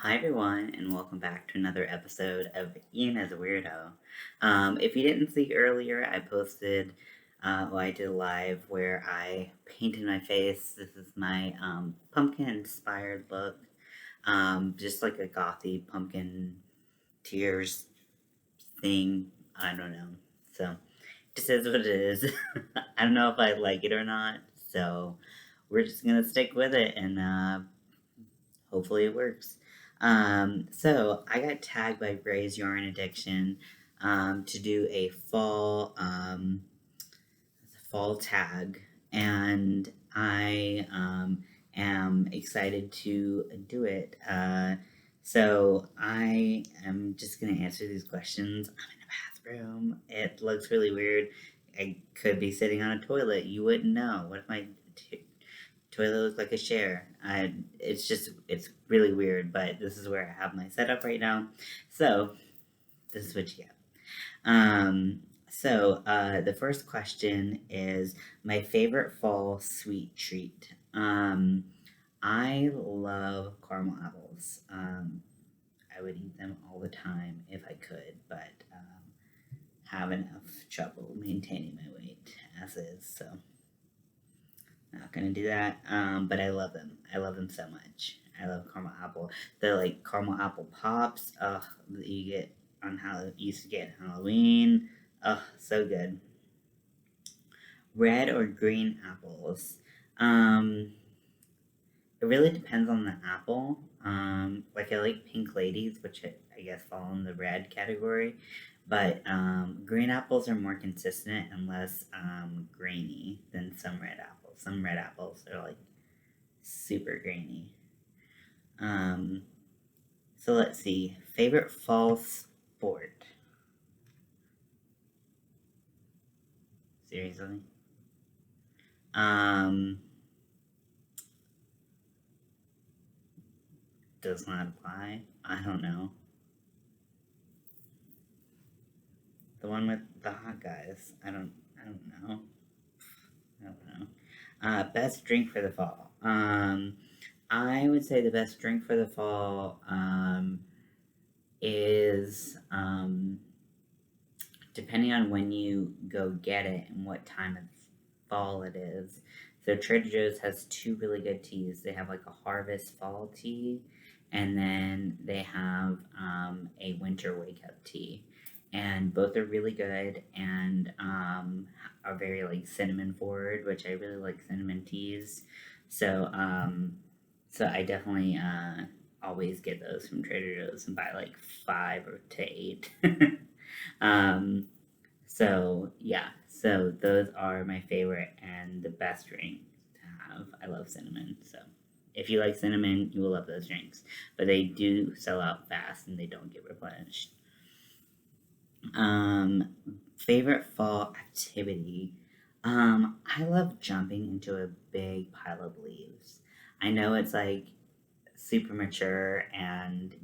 Hi everyone, and welcome back to another episode of Ian as a Weirdo. If you didn't see earlier, I posted, I did a live where I painted my face. This is my pumpkin-inspired look, just like a gothy pumpkin tears thing. I don't know. So, just is what it is. I don't know if I like it or not, so we're just gonna stick with it and hopefully it works. So I got tagged by Gray's Yarn Addiction to do a fall tag, and I am excited to do it. So I am just gonna answer these questions. I'm in a bathroom. It looks really weird. I could be sitting on a toilet. You wouldn't know. What if my toilet looked like a chair? It's really weird, but this is where I have my setup right now. So this is what you get. The first question is my favorite fall sweet treat. I love caramel apples. I would eat them all the time if I could, but have enough trouble maintaining my weight as is, so not gonna do that. But I love them. I love them so much. I love caramel apple. The like caramel apple pops. That you get on how you used to get Halloween. So good. Red or green apples. Um, it really depends on the apple. Like I like pink ladies, which I guess fall in the red category. But green apples are more consistent and less grainy than some red apples. Some red apples are like super grainy. Um, so let's see. Favorite fall sport? Seriously? Um, does not apply. I don't know. The one with the hot guys. I don't know. I don't know. Best drink for the fall. I would say the best drink for the fall is depending on when you go get it and what time of fall it is. So Trader Joe's has two really good teas. They have like a harvest fall tea, and then they have a winter wake up tea, and both are really good and are very like cinnamon forward, which I really like cinnamon teas. So so I definitely always get those from Trader Joe's and buy like 5 or to 8. um, so yeah, so those are my favorite and the best drink to have. I love cinnamon, so if you like cinnamon, you will love those drinks. But they do sell out fast and they don't get replenished. Um, Favorite fall activity. I love jumping into a big pile of leaves. I know it's like super mature and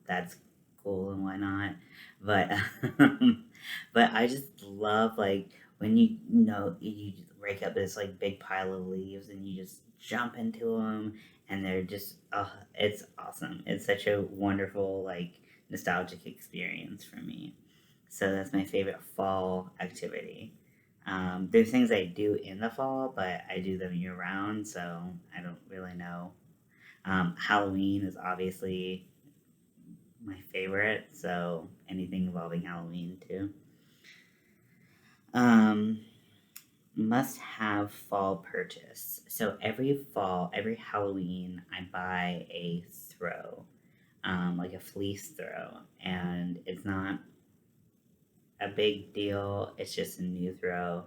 that's cool and whatnot, but but I just love like when you rake up this like big pile of leaves and you just jump into them, and they're just it's awesome. It's such a wonderful like nostalgic experience for me. So that's my favorite fall activity. There's things I do in the fall, but I do them year round, so I don't really know. Halloween is obviously my favorite, so anything involving Halloween too. Um, Must have fall purchase. So every fall, every Halloween, I buy a throw, like a fleece throw, and it's not a big deal. It's just a new throw.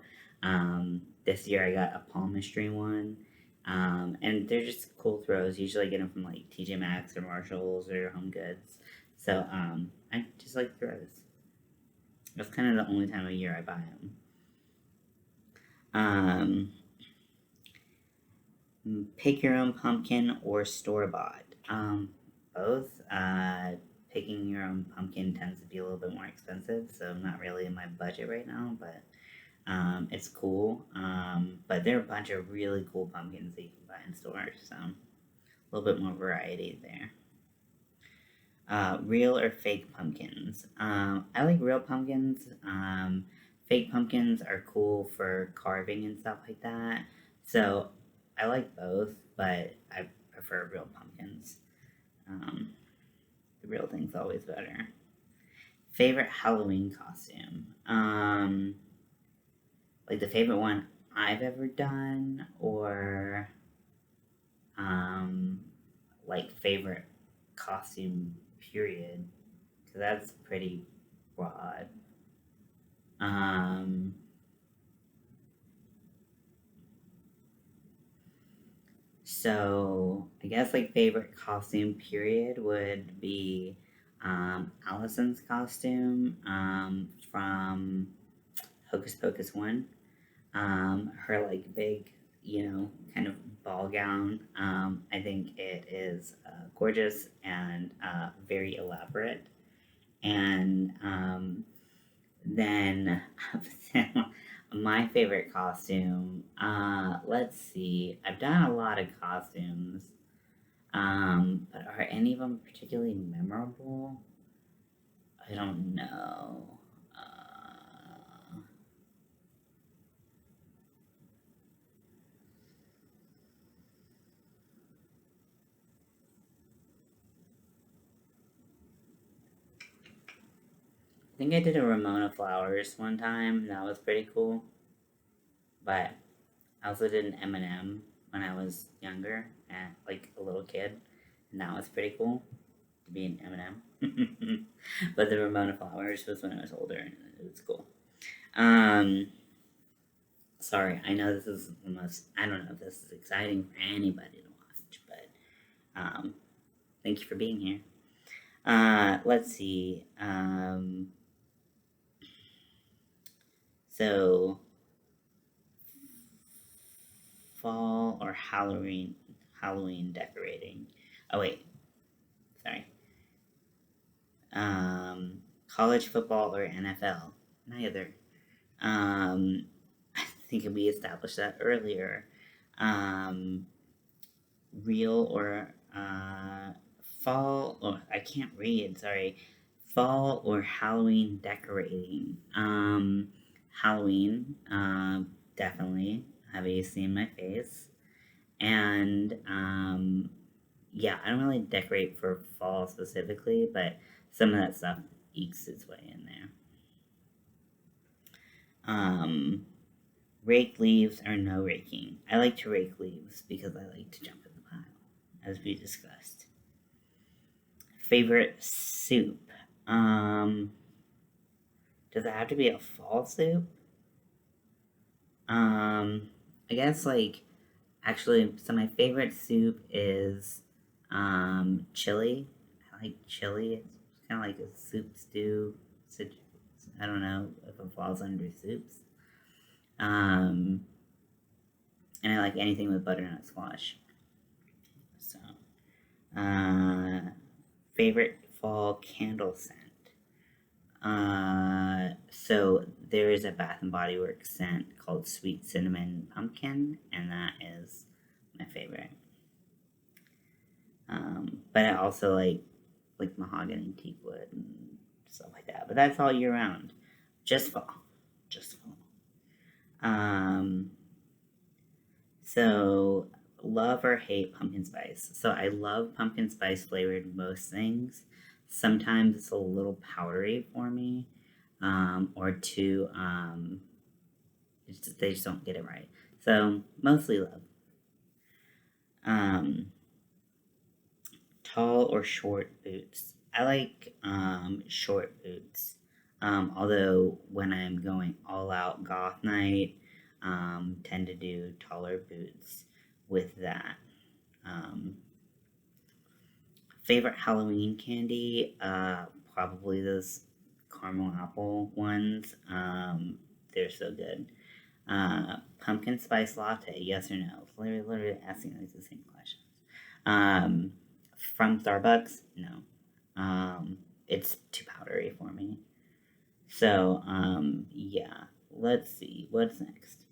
This year I got a palmistry one. And they're just cool throws. Usually I get them from like TJ Maxx or Marshalls or Home Goods. So I just like throws. That's kind of the only time of year I buy them. Um, Pick your own pumpkin or store bought. Both. Picking your own pumpkin tends to be a little bit more expensive, so not really in my budget right now, but it's cool. But there are a bunch of really cool pumpkins that you can buy in stores, so a little bit more variety there. Real or fake pumpkins? I like real pumpkins. Fake pumpkins are cool for carving and stuff like that. So I like both, but I prefer real pumpkins. Um, the real thing's always better. Favorite Halloween costume? Like the favorite one I've ever done, or um, like favorite costume period, because that's pretty broad. Um, so I guess like favorite costume period would be Allison's costume from Hocus Pocus 1. Her like big, kind of ball gown. I think it is gorgeous and very elaborate. And then my favorite costume. Let's see. I've done a lot of costumes, but are any of them particularly memorable? I don't know. I think I did a Ramona Flowers one time. That was pretty cool. But I also did an Eminem when I was younger, and like a little kid, and that was pretty cool to be an Eminem. But the Ramona Flowers was when I was older, and it was cool. Um, Sorry, I know this is the most. I don't know if this is exciting for anybody to watch, but thank you for being here. Let's see. So fall or Halloween decorating. Oh wait, sorry. College football or NFL? Neither. I think we established that earlier. Um, Real or fall or I can't read. Sorry, fall or Halloween decorating. Halloween, definitely. Have you seen my face? And yeah, I don't really decorate for fall specifically, but some of that stuff ekes its way in there. Um, Rake leaves or no raking. I like to rake leaves because I like to jump in the pile, as we discussed. Favorite soup. Um, does it have to be a fall soup? I guess like actually, so my favorite soup is chili. I like chili. It's kind of like a soup stew. I don't know if it falls under soups. Um, and I like anything with butternut squash. So, uh, favorite fall candle scent. So there is a Bath and Body Works scent called Sweet Cinnamon Pumpkin, and that is my favorite. But I also like mahogany teak wood and stuff like that. But that's all year round. Just fall. Just fall. Um, so love or hate pumpkin spice. So I love pumpkin spice flavored most things. Sometimes it's a little powdery for me, or too. They just don't get it right. So mostly love. Um, Tall or short boots? I like short boots. Although when I'm going all out goth night, tend to do taller boots with that. Um, Favorite Halloween candy? Probably those caramel apple ones. They're so good. Pumpkin spice latte? Yes or no? Literally asking like the same questions. Um, from Starbucks? No. It's too powdery for me. So, yeah. Let's see. What's next?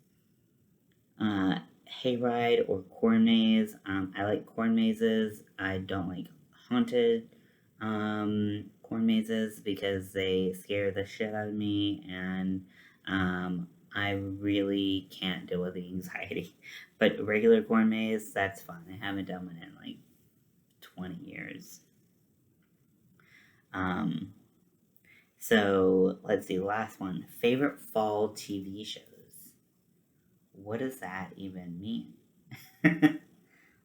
Hayride or corn maze? I like corn mazes. I don't like haunted corn mazes because they scare the shit out of me, and I really can't deal with the anxiety. But regular corn maze, that's fun. I haven't done one in like 20 years. Um, so let's see, last one. Favorite fall TV shows. What does that even mean?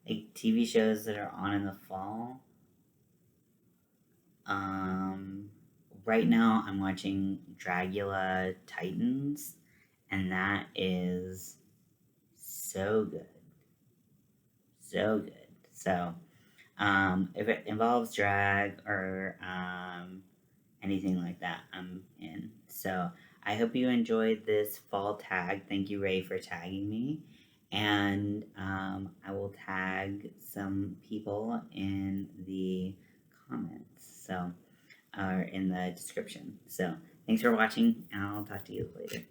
Like TV shows that are on in the fall? Um, right now I'm watching Dragula Titans, and that is so good. So good. So, if it involves drag or anything like that, I'm in. So, I hope you enjoyed this fall tag. Thank you, Ray, for tagging me. And I will tag some people in the comments. So, or in the description. So, thanks for watching, and I'll talk to you later.